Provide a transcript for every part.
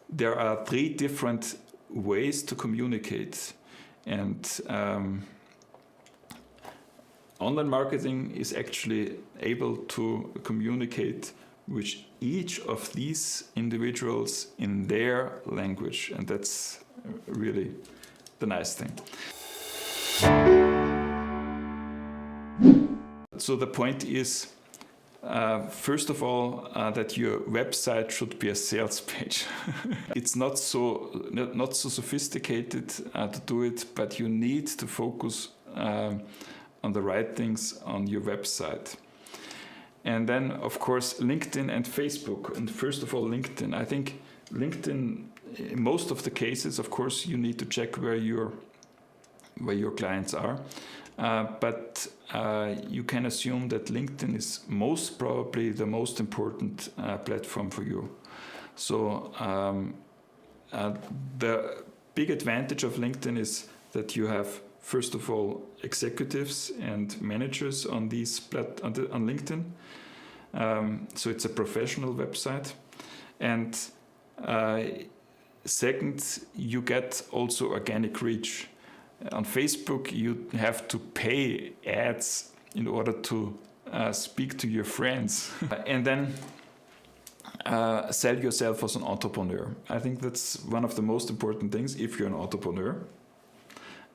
there are 3 different ways to communicate, and online marketing is actually able to communicate with each of these individuals in their language, and that's really the nice thing. So the point is, first of all, that your website should be a sales page. It's not so sophisticated to do it, but you need to focus on the right things on your website. And then, of course, LinkedIn and Facebook. And first of all, LinkedIn. I think LinkedIn, in most of the cases, of course, you need to check where your clients are. But you can assume that LinkedIn is most probably the most important platform for you. So the big advantage of LinkedIn is that you have, first of all, executives and managers on on LinkedIn. So it's a professional website. And second, you get also organic reach. On Facebook, you have to pay ads in order to speak to your friends. And then sell yourself as an entrepreneur. I think that's one of the most important things if you're an entrepreneur.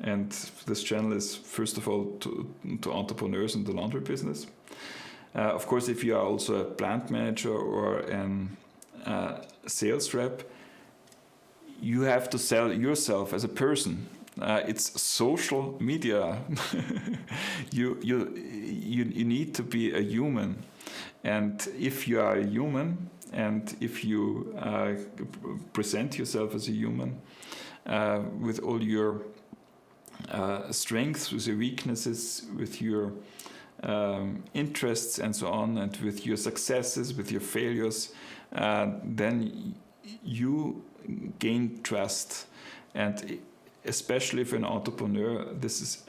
And this channel is, first of all, to entrepreneurs in the laundry business. Of course, if you are also a plant manager or a sales rep, you have to sell yourself as a person. It's social media. You need to be a human. And if you are a human, and if you present yourself as a human with all your strengths, with your weaknesses, with your interests and so on, and with your successes, with your failures, then you gain trust. And especially if you're an entrepreneur, this is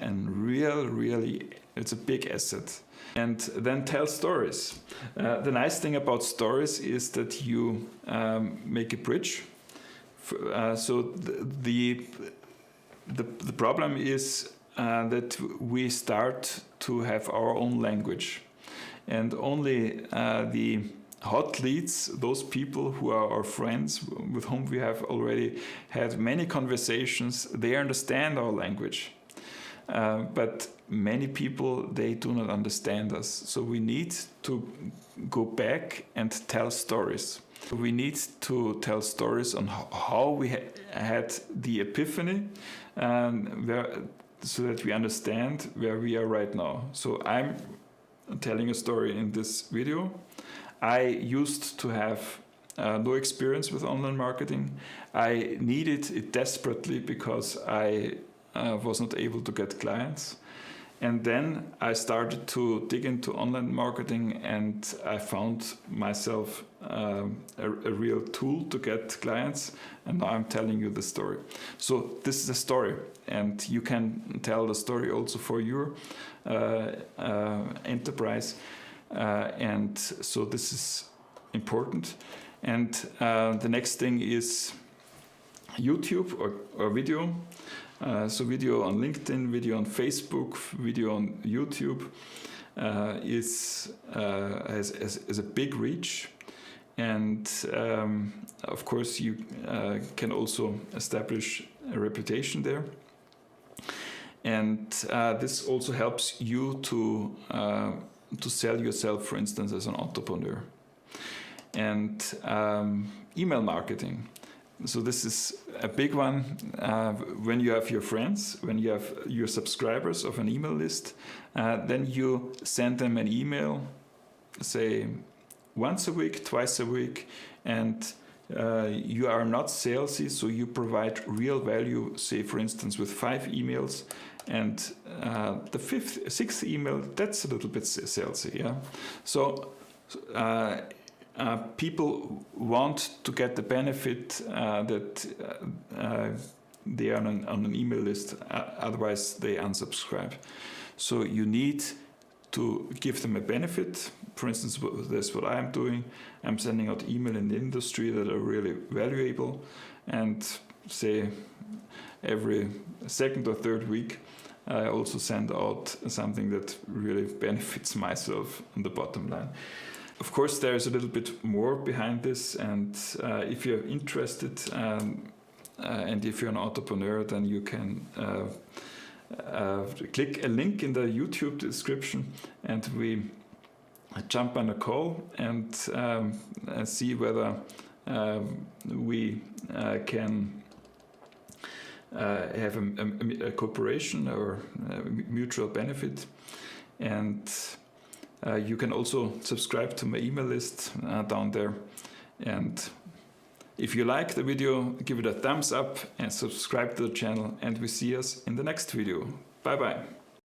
it's a big asset. And then tell stories. The nice thing about stories is that you make a bridge. So the problem is that we start to have our own language, and only the hot leads, those people who are our friends, with whom we have already had many conversations, they understand our language. But many people, they do not understand us. So we need to go back and tell stories. We need to tell stories on how we had the epiphany, so that we understand where we are right now. So I'm telling a story in this video. I used to have no experience with online marketing. I needed it desperately because I was not able to get clients. And then I started to dig into online marketing, and I found myself a real tool to get clients. And now I'm telling you the story. So this is a story, and you can tell the story also for your enterprise. And so this is important. And the next thing is YouTube or video. So video on LinkedIn, video on Facebook, video on YouTube has a big reach. And of course you can also establish a reputation there. And this also helps you to sell yourself, for instance, as an entrepreneur. And email marketing. So this is a big one. When you have your friends, when you have your subscribers of an email list, then you send them an email, say once a week, twice a week, and you are not salesy, so you provide real value, say for instance with 5 emails, and the 5th, 6th email, that's a little bit salesy, yeah. So people want to get the benefit that they are on an email list, otherwise they unsubscribe. So you need to give them a benefit for instance, this what I'm doing. I'm sending out email in the industry that are really valuable, and say every second or third week I also send out something that really benefits myself on the bottom line. Of course, there is a little bit more behind this, and if you're interested and if you're an entrepreneur, then you can click a link in the YouTube description, and we jump on a call and see whether we can have a cooperation or mutual benefit. And you can also subscribe to my email list down there. And if you like the video, give it a thumbs up and subscribe to the channel, and we see us in the next video. Bye bye.